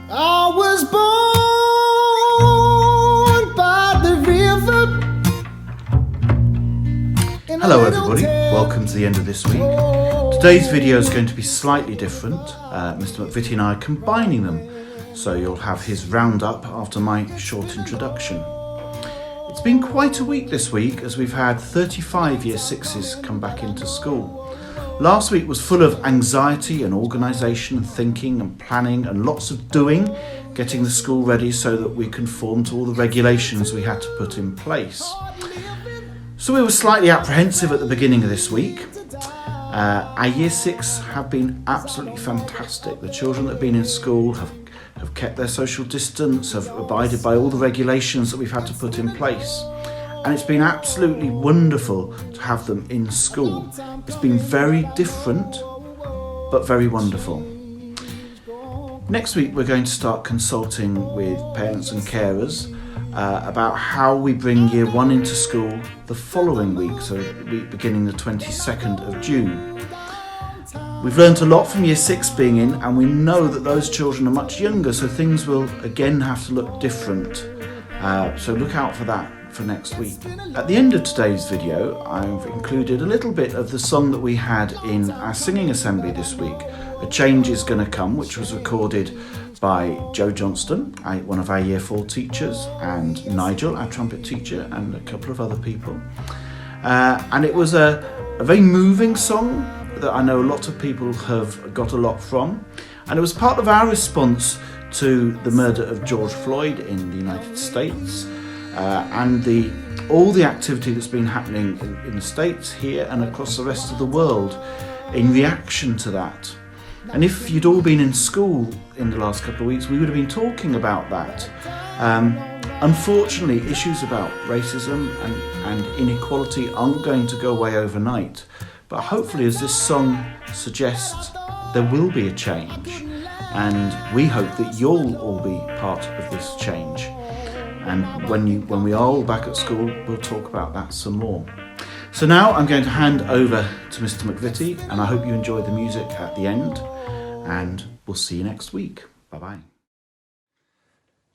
I was born by the river. Hello everybody, welcome to the end of this week. Today's video is going to be slightly different. Mr. McVitie and I are combining them, so you'll have his roundup after my short introduction. It's been quite a week this week as we've had 35 Year 6s come back into school. Last week was full of anxiety and organisation and thinking and planning and lots of doing, getting the school ready so that we conform to all the regulations we had to put in place. So we were slightly apprehensive at the beginning of this week. Our Year 6 have been absolutely fantastic. The children that have been in school have kept their social distance, have abided by all the regulations that we've had to put in place. And it's been absolutely wonderful to have them in school. It's been very different, but very wonderful. Next week, we're going to start consulting with parents and carers about how we bring Year 1 into school the following week, so week beginning the 22nd of June. We've learnt a lot from Year 6 being in, and we know that those children are much younger, so things will again have to look different. So look out for that for next week. At the end of today's video, I've included a little bit of the song that we had in our singing assembly this week, A Change Is Gonna Come, which was recorded by Joe Johnston, one of our Year 4 teachers, and Nigel, our trumpet teacher, and a couple of other people. And it was a very moving song that I know a lot of people have got a lot from. And it was part of our response to the murder of George Floyd in the United States, and all the activity that's been happening in the States here and across the rest of the world in reaction to that. And if you'd all been in school in the last couple of weeks, we would have been talking about that. Unfortunately, issues about racism and inequality aren't going to go away overnight. But hopefully, as this song suggests, there will be a change. And we hope that you'll all be part of this change. And when we are all back at school, we'll talk about that some more. So now I'm going to hand over to Mr. McVitie, and I hope you enjoy the music at the end. And we'll see you next week. Bye-bye.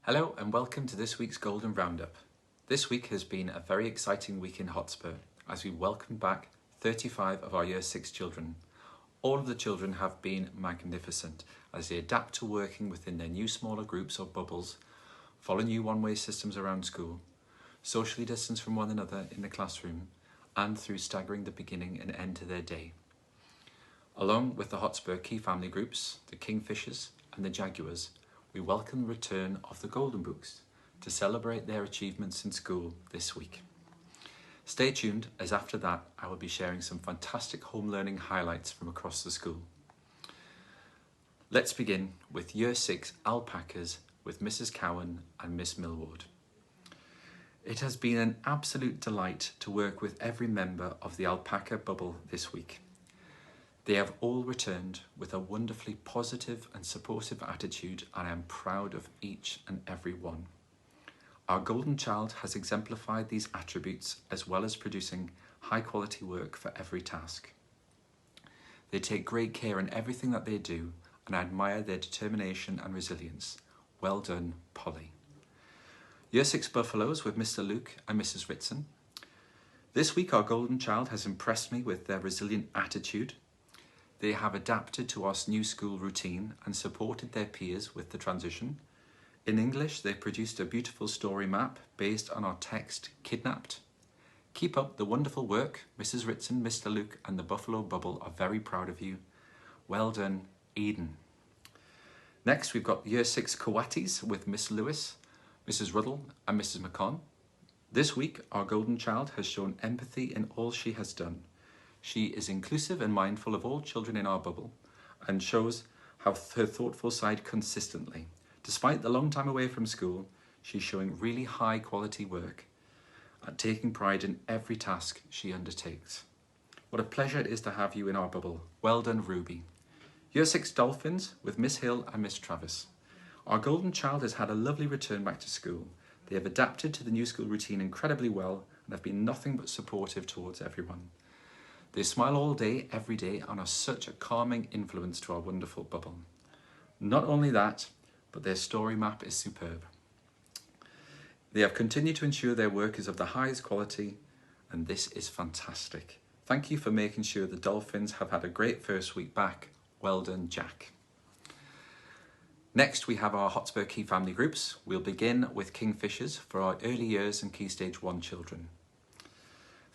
Hello and welcome to this week's Golden Roundup. This week has been a very exciting week in Hotspur as we welcome back 35 of our Year 6 children. All of the children have been magnificent as they adapt to working within their new smaller groups or bubbles, follow new one-way systems around school, socially distance from one another in the classroom, and through staggering the beginning and end to their day. Along with the Hotspur key family groups, the Kingfishers and the Jaguars, we welcome the return of the Golden Books to celebrate their achievements in school this week. Stay tuned, as after that I will be sharing some fantastic home learning highlights from across the school. Let's begin with Year 6 alpacas with Mrs. Cowan and Miss Millward. It has been an absolute delight to work with every member of the alpaca bubble this week. They have all returned with a wonderfully positive and supportive attitude, and I am proud of each and every one. Our golden child has exemplified these attributes as well as producing high quality work for every task. They take great care in everything that they do, and I admire their determination and resilience. Well done, Polly. Year 6 Buffaloes with Mr. Luke and Mrs. Ritson. This week our golden child has impressed me with their resilient attitude. They have adapted to our new school routine and supported their peers with the transition. In English, they produced a beautiful story map based on our text, Kidnapped. Keep up the wonderful work. Mrs. Ritson, Mr. Luke and the Buffalo Bubble are very proud of you. Well done, Eden. Next, we've got Year 6 Coatis with Miss Lewis, Mrs. Ruddle and Mrs. McCon. This week, our golden child has shown empathy in all she has done. She is inclusive and mindful of all children in our bubble and shows her thoughtful side consistently. Despite the long time away from school, she's showing really high quality work and taking pride in every task she undertakes. What a pleasure it is to have you in our bubble. Well done, Ruby. Year 6 Dolphins with Miss Hill and Miss Travis. Our golden child has had a lovely return back to school. They have adapted to the new school routine incredibly well and have been nothing but supportive towards everyone. They smile all day, every day, and are such a calming influence to our wonderful bubble. Not only that, but their story map is superb. They have continued to ensure their work is of the highest quality, and this is fantastic. Thank you for making sure the dolphins have had a great first week back. Well done, Jack. Next, we have our Hotspur Key family groups. We'll begin with Kingfishers for our early years and Key Stage 1 children.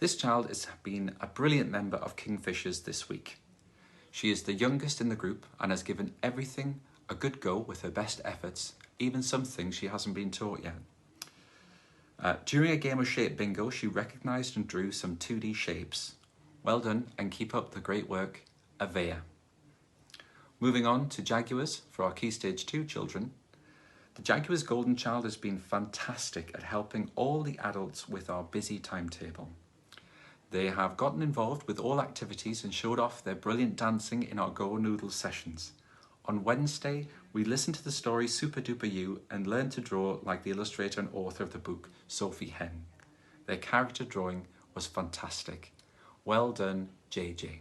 This child has been a brilliant member of Kingfishers this week. She is the youngest in the group and has given everything a good go with her best efforts, even some things she hasn't been taught yet. During a game of shape bingo, she recognised and drew some 2D shapes. Well done, and keep up the great work, Avea. Moving on to Jaguars for our Key Stage 2 children. The Jaguars Golden Child has been fantastic at helping all the adults with our busy timetable. They have gotten involved with all activities and showed off their brilliant dancing in our Go Noodles sessions. On Wednesday, we listened to the story Super Duper You and learned to draw like the illustrator and author of the book, Sophie Henn. Their character drawing was fantastic. Well done, JJ.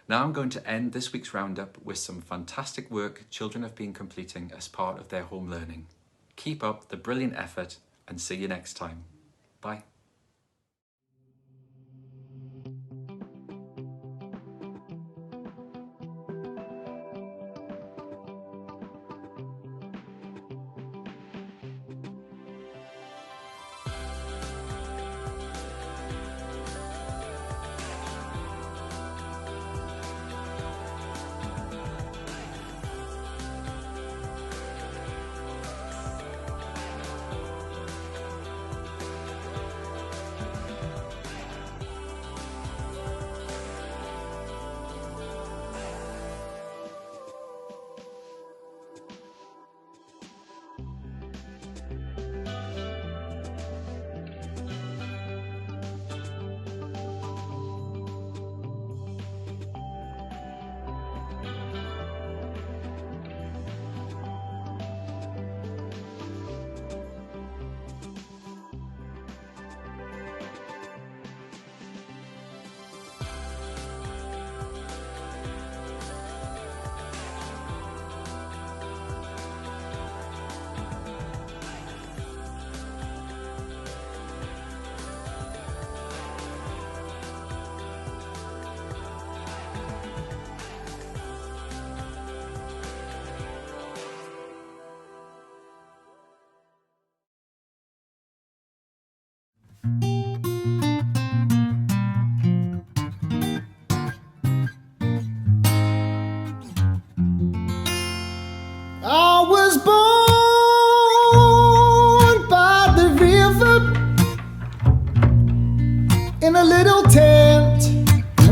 Now I'm going to end this week's roundup with some fantastic work children have been completing as part of their home learning. Keep up the brilliant effort and see you next time. Bye. I was born by the river in a little tent.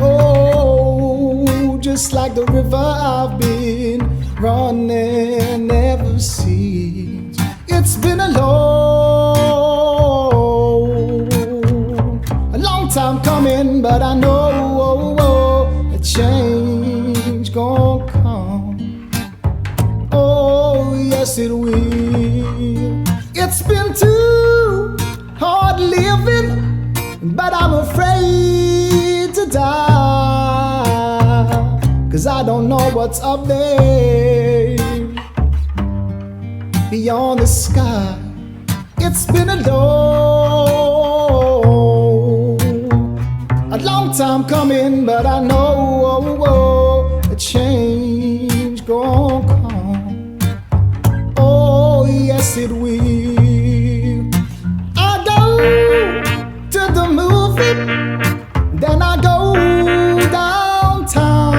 Oh, just like the river I've been running ever since. It's been a long time coming, but I know a change gon' come. Oh, yes it will. It's been too hard living, but I'm afraid to die, 'cause I don't know what's up there beyond the sky. It's been a long time coming, but I know a change gon' come. Oh, yes it will. I go to the movie, then I go downtown.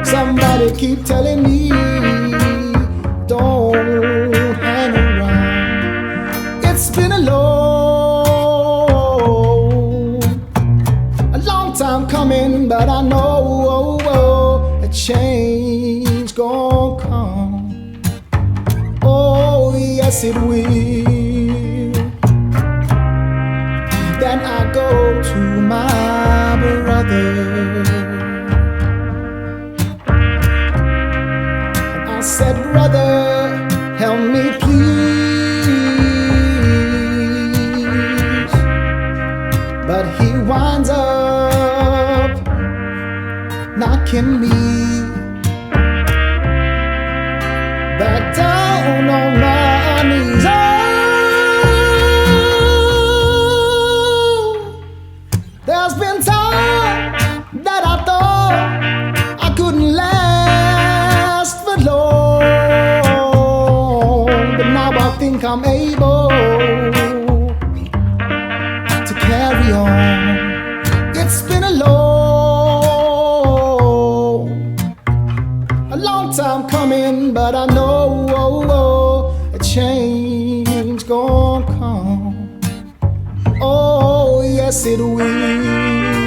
Somebody keep telling me don't hang around. It's been a long time coming, but I know a change gon' come. Oh, yes it will. Then I go to my brother and I said, brother, help me please. But he winds up knocking me I'm able to carry on. It's been a long time coming, but I know a change gon' come. Oh, yes it will.